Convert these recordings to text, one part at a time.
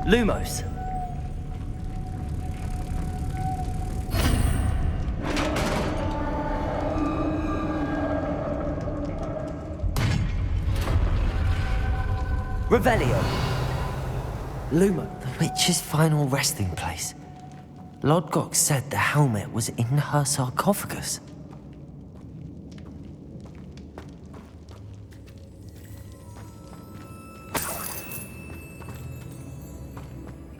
Lumos. Revelio. Lumo, the witch's final resting place. Lodgok said the helmet was in her sarcophagus.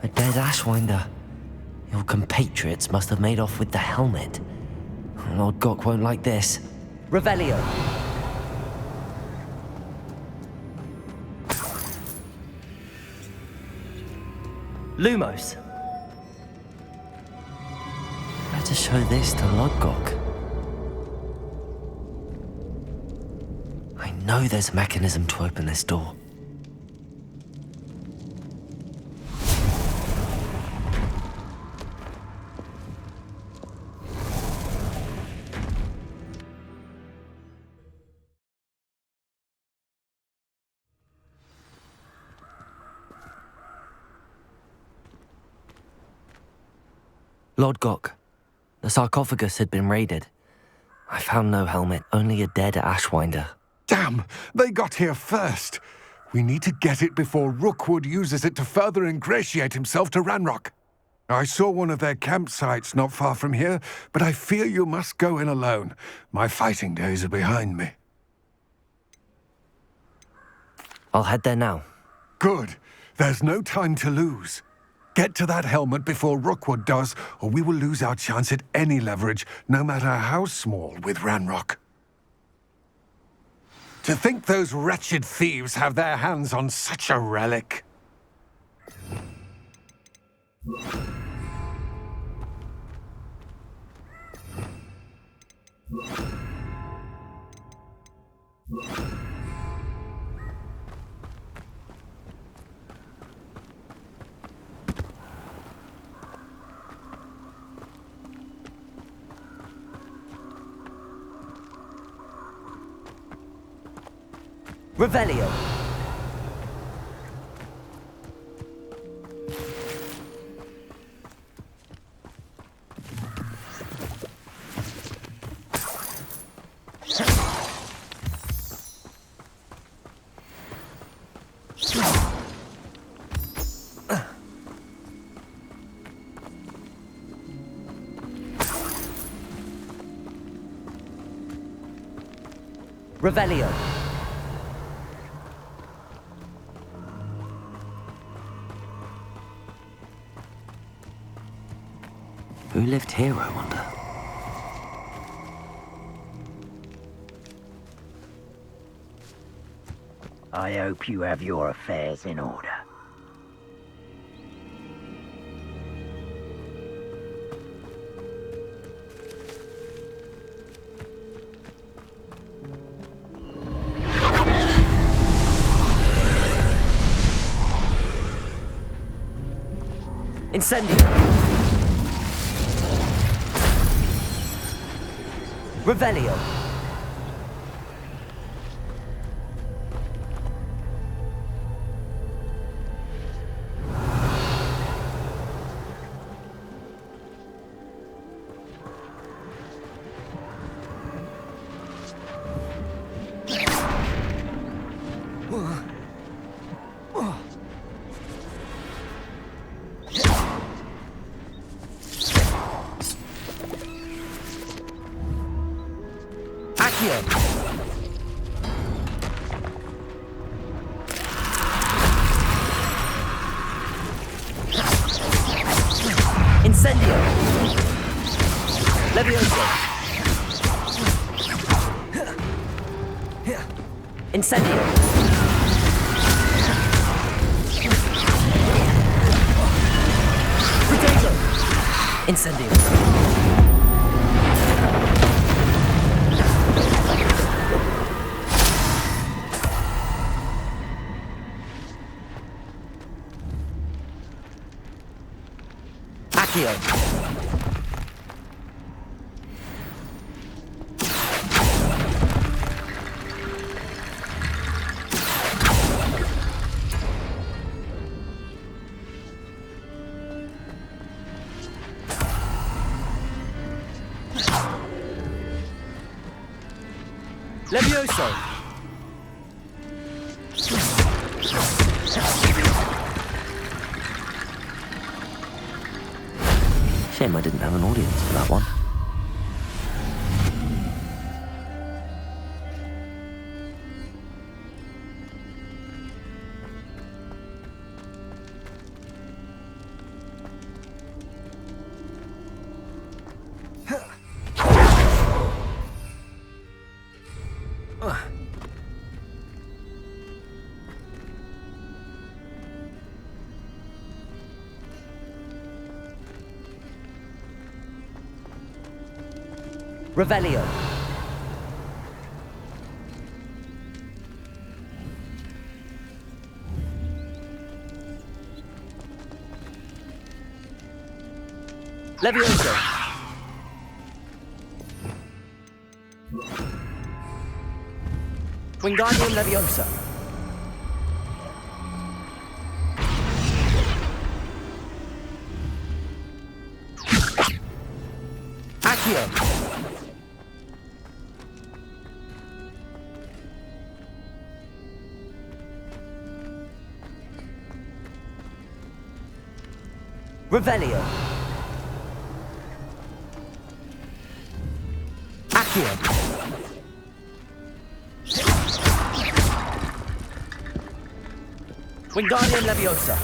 A dead Ashwinder. Your compatriots must have made off with the helmet. Lodgok won't like this. Revelio. Lumos. Better show this to Lodgok. I know there's a mechanism to open this door. Lodgok, the sarcophagus had been raided. I found no helmet, only a dead Ashwinder. Damn! They got here first. We need to get it before Rookwood uses it to further ingratiate himself to Ranrock. I saw one of their campsites not far from here, but I fear you must go in alone. My fighting days are behind me. I'll head there now. Good. There's no time to lose. Get to that helmet before Rookwood does, or we will lose our chance at any leverage, no matter how small, with Ranrock. To think those wretched thieves have their hands on such a relic. Revelio. Revelio. Who lived here, I wonder? I hope you have your affairs in order. Incendio. Revelio. Accio. Incendio. Levioso. Incendio. Potato. Incendio. Accio. Levioso! Shame I didn't have an audience for that one. Revelio. Levioso. Wingardium Leviosa. Accio. Revelio. Accio. Wingardium Leviosa.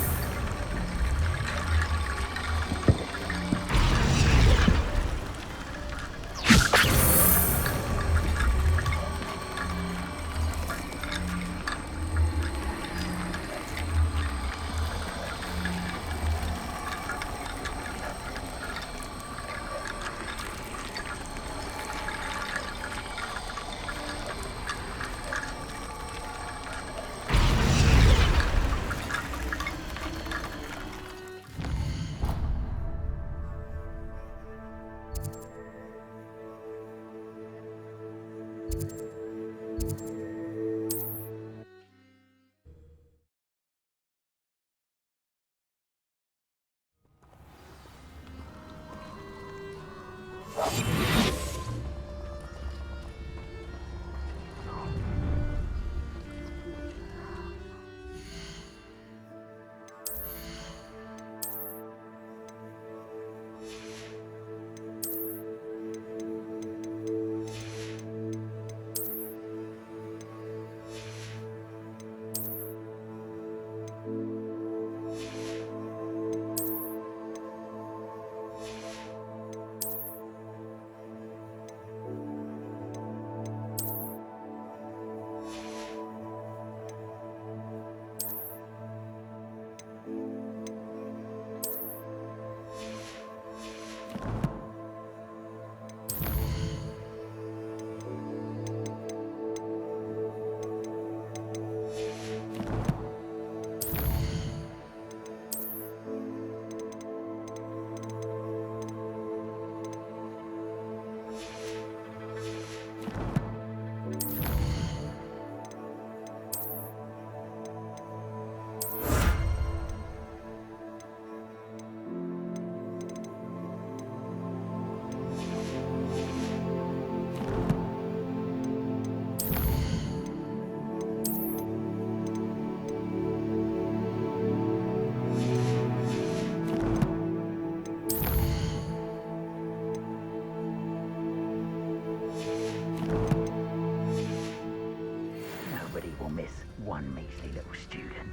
Nobody will miss one measly little student.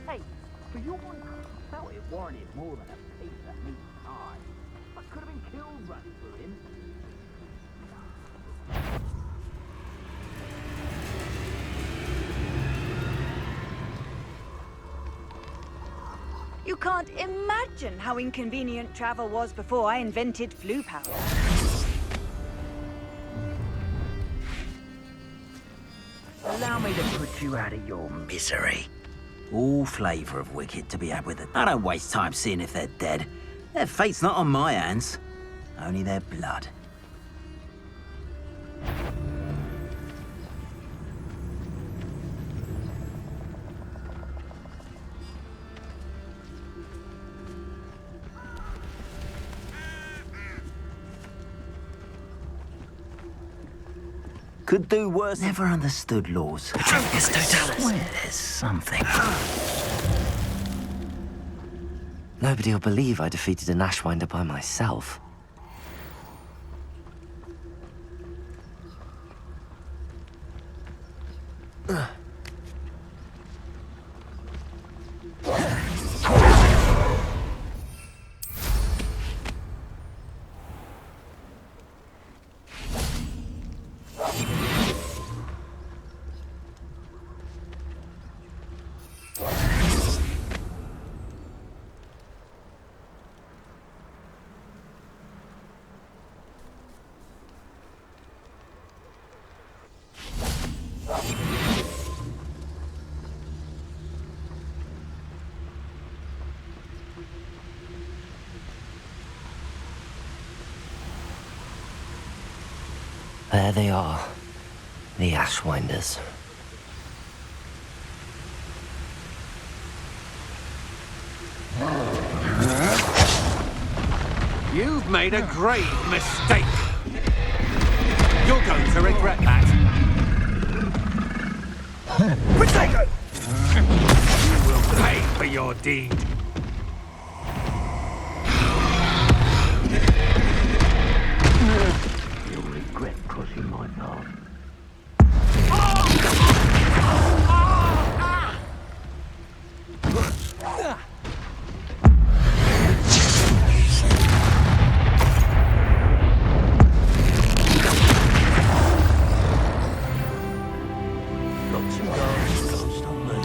Hey, for your one, I felt it warranted more than a piece of meat pie. I could have been killed running through him. You can't imagine how inconvenient travel was before I invented flu power. Allow me to put you out of your misery. All flavour of wicked to be had with it. I don't waste time seeing if they're dead. Their fate's not on my hands, only their blood. Could do worse. Never understood laws. It's totalis. Swear there's something. Nobody will believe I defeated an Ashwinder by myself. There they are, the Ashwinders. You've made a grave mistake. You're going to regret that. Protego! You will pay for your deed. You'll regret crossing my path. Lots and guards can't stop me.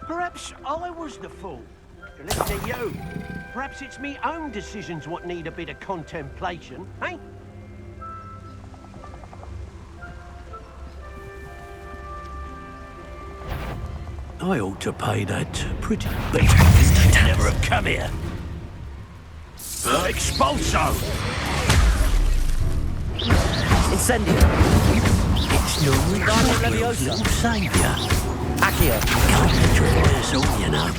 Perhaps I was the fool. To listen to you. Perhaps it's me own decisions what need a bit of contemplation, eh? I ought to pay that pretty big. Should never have come here. Expulso! Incendio! It's no Wingardium little Leviosa! saviour. Accio! Can't draw us all, you know.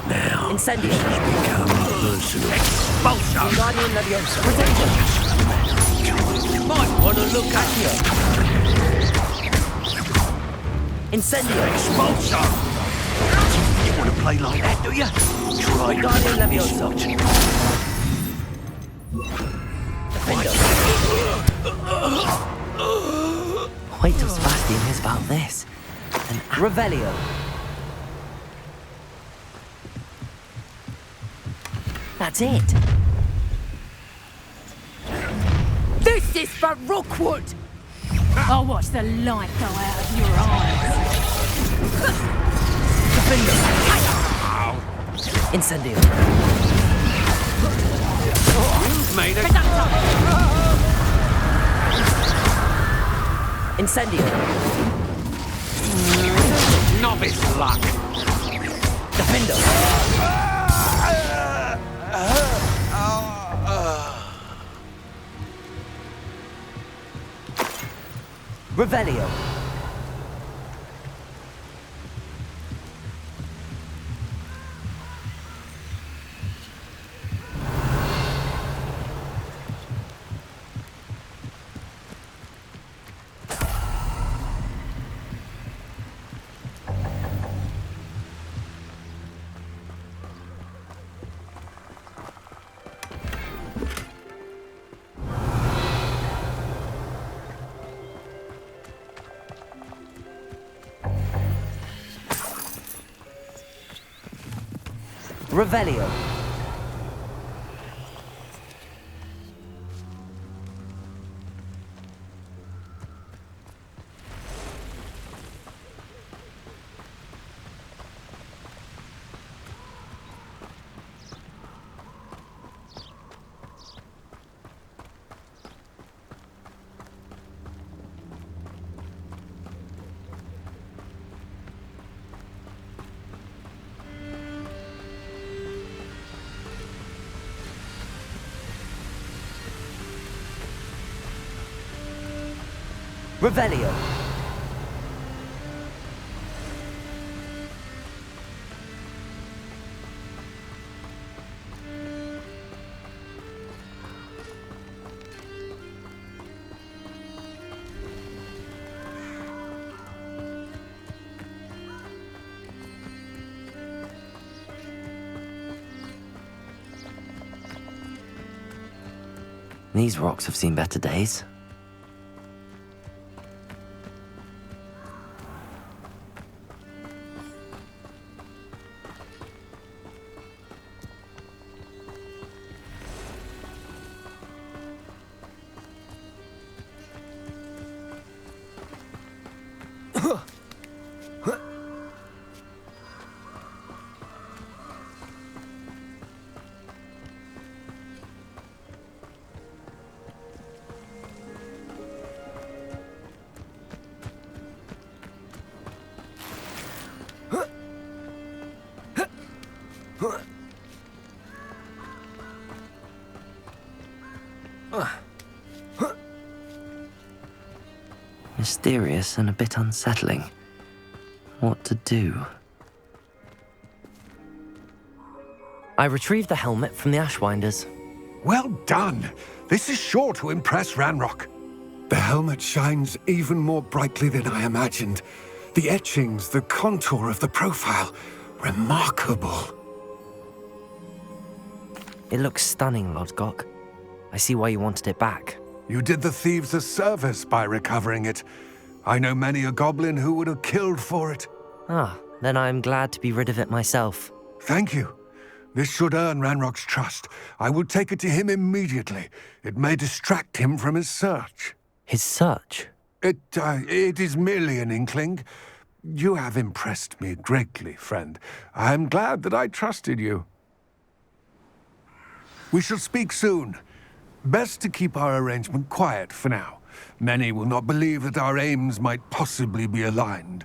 Now, Incendio! become personal. Expulso! Wingardium Leviosa! Protego! You might want to look at Accio! Incendio! Expulso! You want to play like that, do you? Try Wingardium this Leviosa! lot. Wait till Sebastian hears about this. Revelio! That's it. This is for Rookwood! I'll watch the light go out of your eyes. Incendio! You've made a... Incendio! novice luck. Defendo! Revelio! Revelio! Revelio! These rocks have seen better days. Mysterious and a bit unsettling. What to do? I retrieved the helmet from the Ashwinders. Well done. This is sure to impress Ranrock. The helmet shines even more brightly than I imagined. The etchings, the contour of the profile, remarkable. It looks stunning, Lodgok. I see why you wanted it back. You did the thieves a service by recovering it. I know many a goblin who would have killed for it. Ah, then I'm glad to be rid of it myself. Thank you. This should earn Ranrock's trust. I will take it to him immediately. It may distract him from his search. His search? It is merely an inkling. You have impressed me greatly, friend. I am glad that I trusted you. We shall speak soon. Best to keep our arrangement quiet for now. Many will not believe that our aims might possibly be aligned.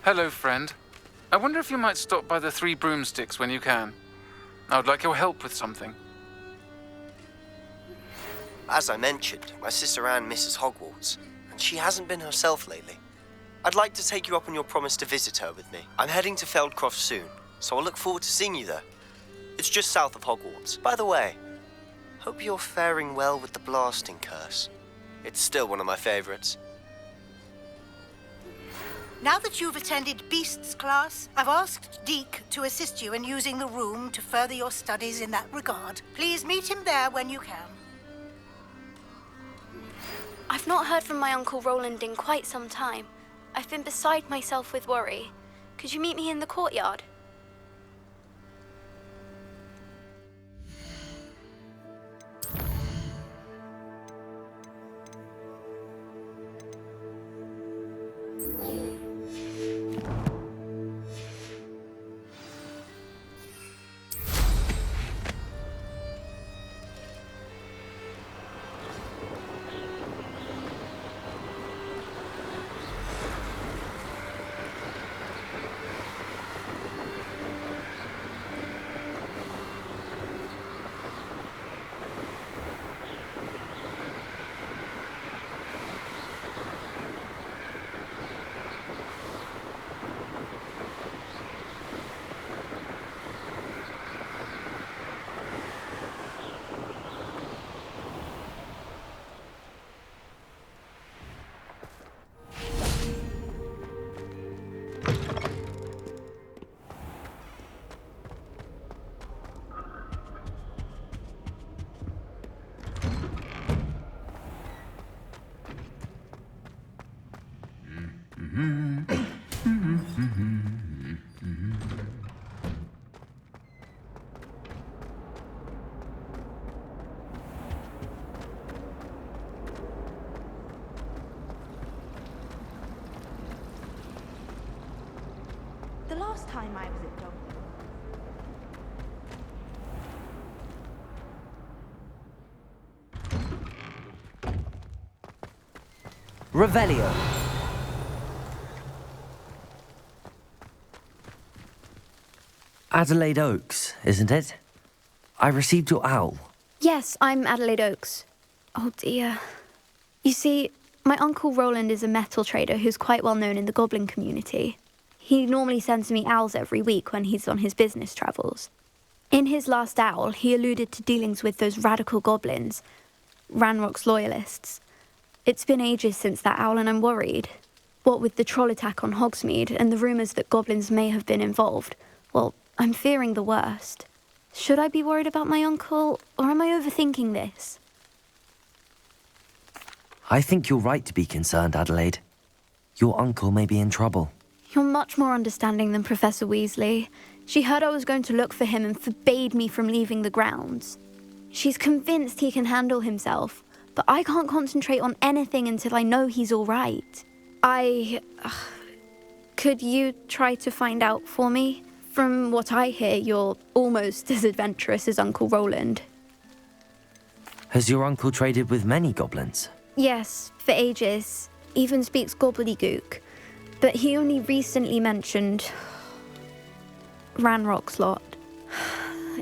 Hello, friend. I wonder if you might stop by the Three Broomsticks when you can. I would like your help with something. As I mentioned, my sister Anne misses Hogwarts, and she hasn't been herself lately. I'd like to take you up on your promise to visit her with me. I'm heading to Feldcroft soon, so I'll look forward to seeing you there. It's just south of Hogwarts. By the way, hope you're faring well with the blasting curse. It's still one of my favorites. Now that you've attended Beasts class, I've asked Deke to assist you in using the room to further your studies in that regard. Please meet him there when you can. I've not heard from my Uncle Roland in quite some time. I've been beside myself with worry. Could you meet me in the courtyard? last time I was at Dog. Revelio. Adelaide Oaks, isn't it? I received your owl. Yes, I'm Adelaide Oaks. Oh dear. You see, my Uncle Roland is a metal trader who's quite well known in the goblin community. He normally sends me owls every week when he's on his business travels. In his last owl, he alluded to dealings with those radical goblins, Ranrock's loyalists. It's been ages since that owl and I'm worried. What with the troll attack on Hogsmeade and the rumours that goblins may have been involved, well, I'm fearing the worst. Should I be worried about my uncle, or am I overthinking this? I think you're right to be concerned, Adelaide. Your uncle may be in trouble. You're much more understanding than Professor Weasley. She heard I was going to look for him and forbade me from leaving the grounds. She's convinced he can handle himself, but I can't concentrate on anything until I know he's all right. Could you try to find out for me? From what I hear, you're almost as adventurous as Uncle Roland. Has your uncle traded with many goblins? Yes, for ages. Even speaks gobbledygook. But he only recently mentioned Ranrock's lot,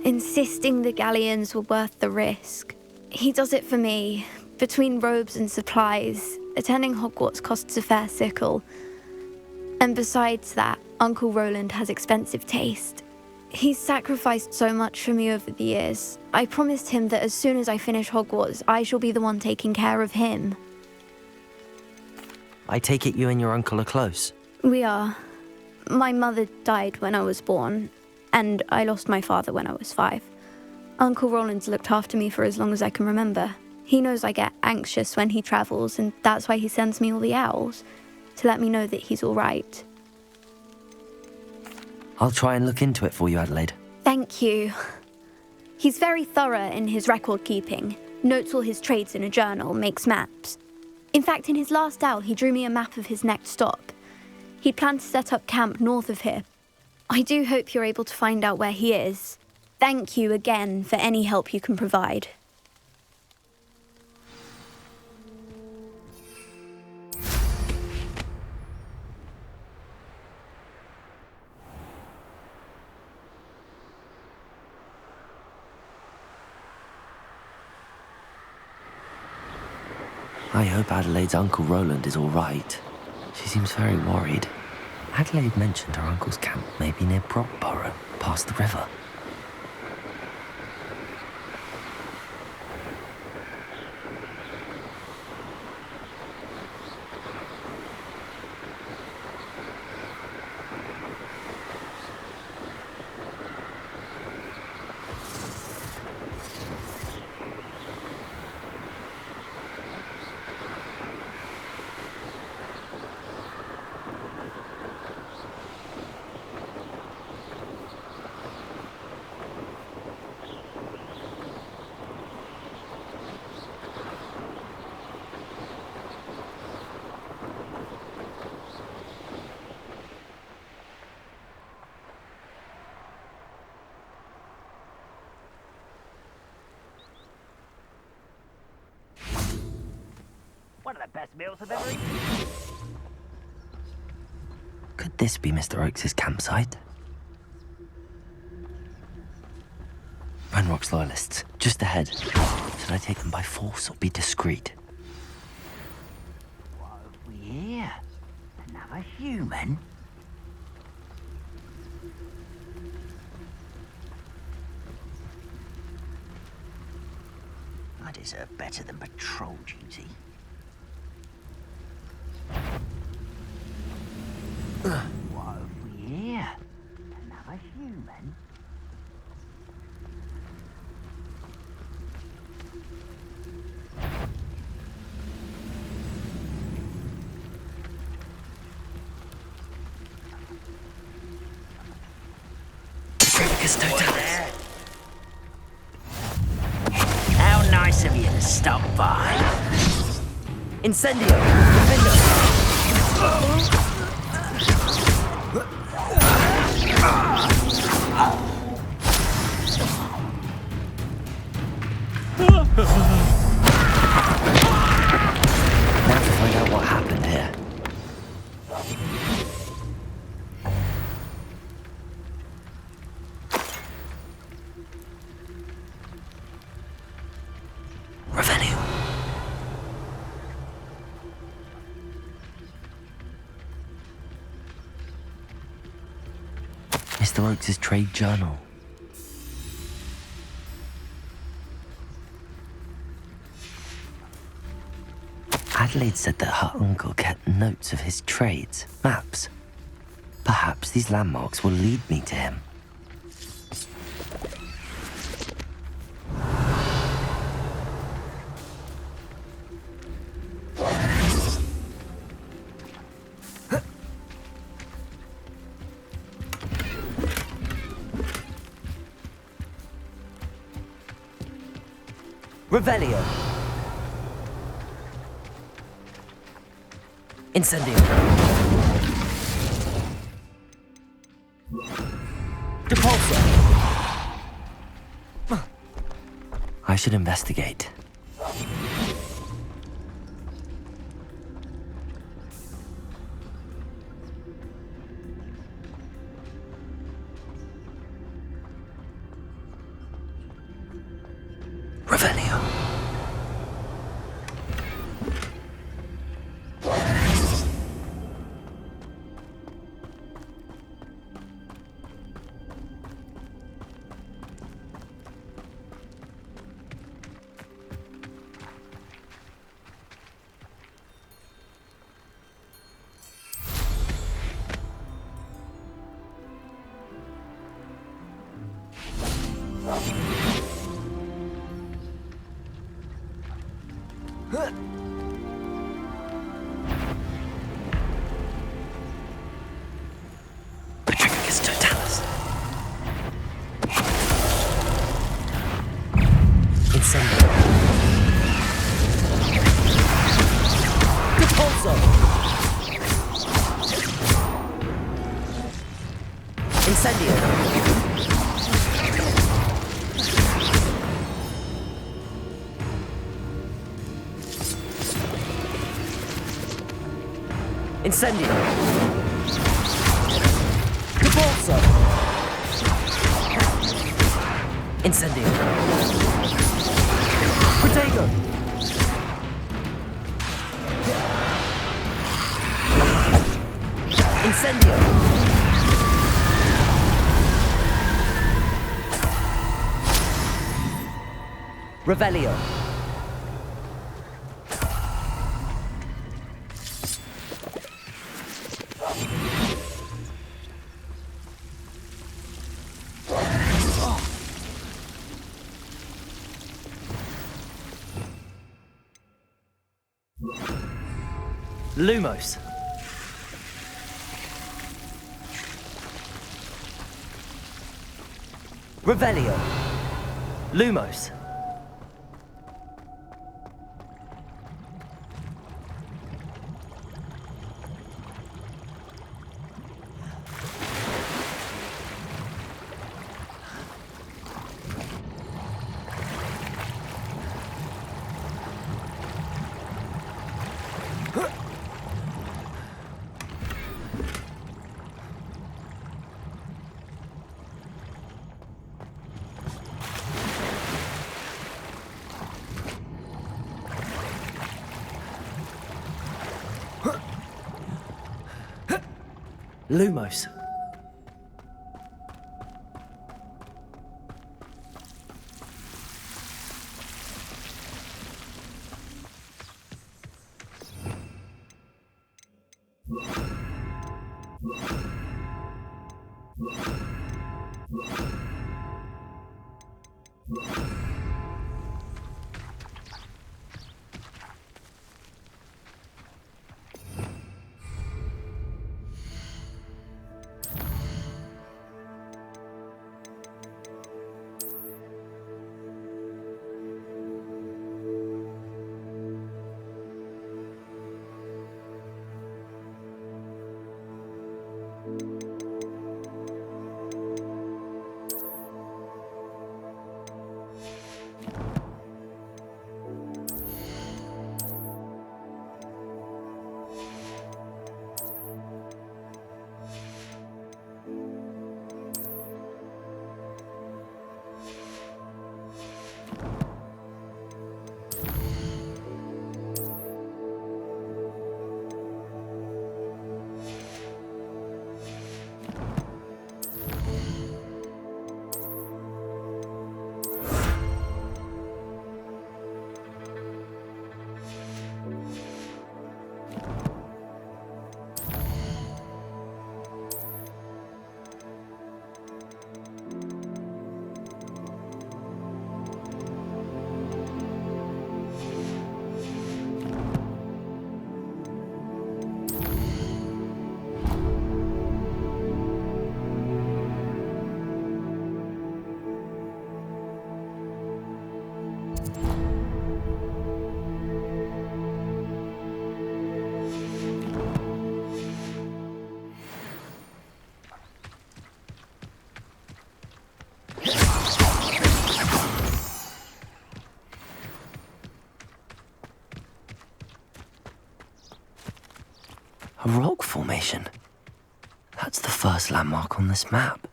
insisting the galleons were worth the risk. He does it for me. Between robes and supplies, attending Hogwarts costs a fair sickle. And besides that, Uncle Roland has expensive taste. He's sacrificed so much for me over the years. I promised him that as soon as I finish Hogwarts, I shall be the one taking care of him. I take it you and your uncle are close. We are. My mother died when I was born, and I lost my father when I was 5. Uncle Roland's looked after me for as long as I can remember. He knows I get anxious when he travels, and that's why he sends me all the owls, to let me know that he's all right. I'll try and look into it for you, Adelaide. Thank you. He's very thorough in his record keeping, notes all his trades in a journal, makes maps. In fact, in his last owl, he drew me a map of his next stop. He planned to set up camp north of here. I do hope you're able to find out where he is. Thank you again for any help you can provide. I hope Adelaide's Uncle Roland is all right. She seems very worried. Adelaide mentioned her uncle's camp may be near Brockborough, past the river. One of the best meals I've ever eaten. Could this be Mr. Oakes' campsite? Ranrock's loyalists, just ahead. Should I take them by force or be discreet? What have we here? Another human? I deserve better than patrol duty. What have we here? Another human? How nice of you to stop by. Incendio. Defender. Now to find out what happened here. Revenue. Mr. Oakes' trade journal. Adelaide said that her uncle kept notes of his trades, maps. Perhaps these landmarks will lead me to him. Revelio. Incendio. Depulso. I should investigate. Revelio. Patricus Totalis. Incendio. Depulso. Incendio. Incendio. Depulso. Incendio. Protego. Incendio. Revelio. Lumos. Revelio. Lumos. Lumos. A rock formation. That's the first landmark on this map.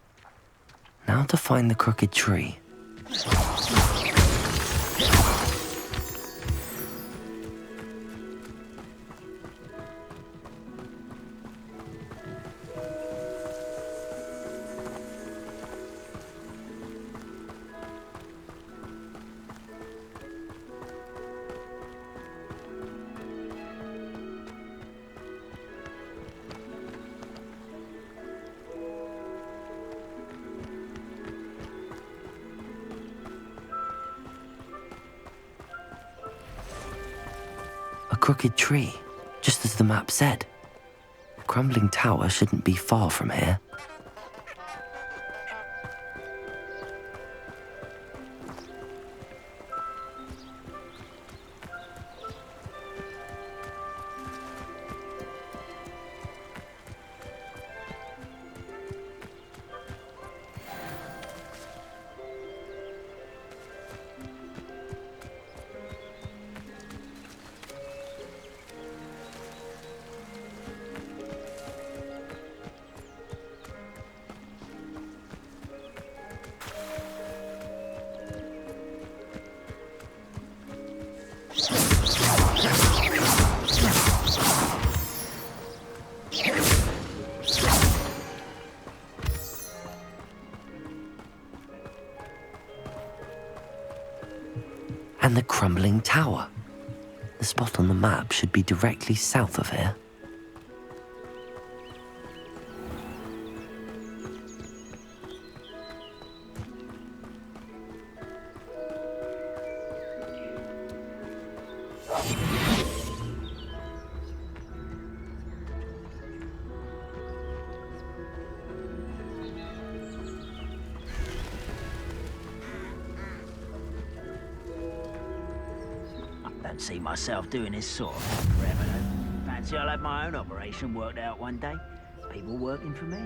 Now to find the crooked tree. A crooked tree, just as the map said. The crumbling tower shouldn't be far from here. And the crumbling tower. The spot on the map should be directly south of here. Don't see myself doing this sort of thing forever, though. Fancy I'll have my own operation worked out one day. People working for me.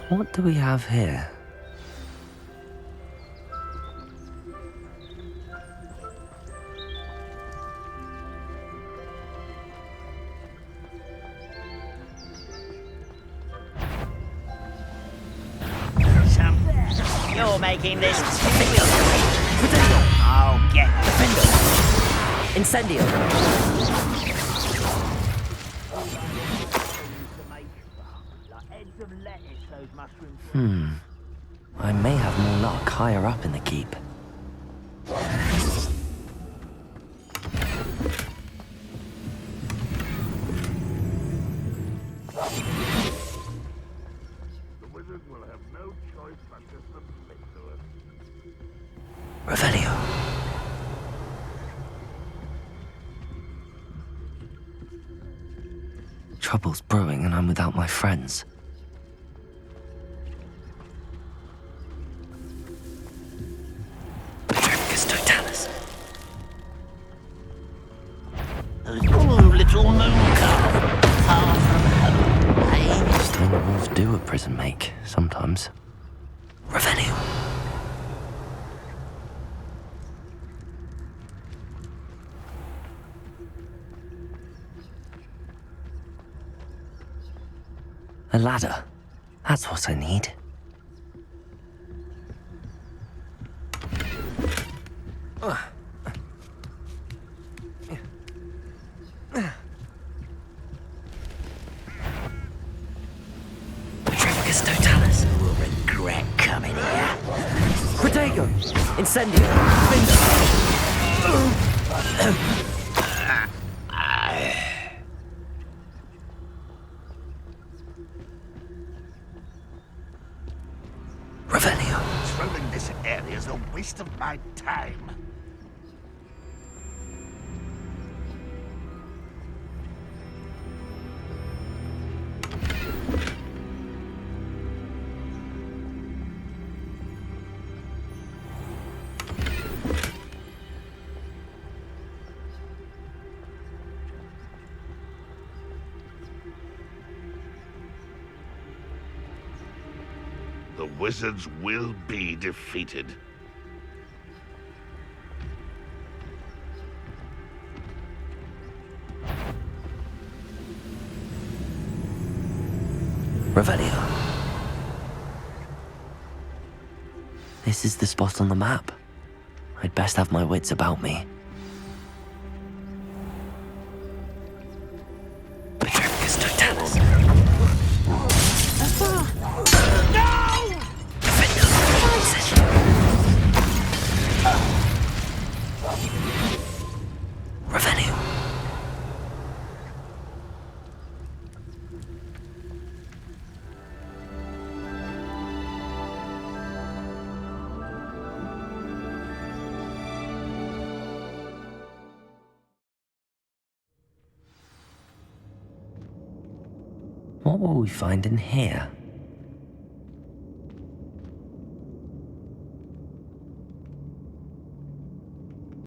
What do we have here? You're making this difficult. I'll get Defender. Incendio. I may have more luck higher up in the keep. Revelio. Trouble's brewing and I'm without my friends. Little moon calf, far from home, eh? Stone walls do a prison make, sometimes. Revelio. A ladder. That's what I need. Will regret coming here. Protego. Incendio. Revelio. Patrolling this area is a waste of my time. The wizards will be defeated. Revelio. This is the spot on the map. I'd best have my wits about me. Petrificus totalis. Revenue. What will we find in here?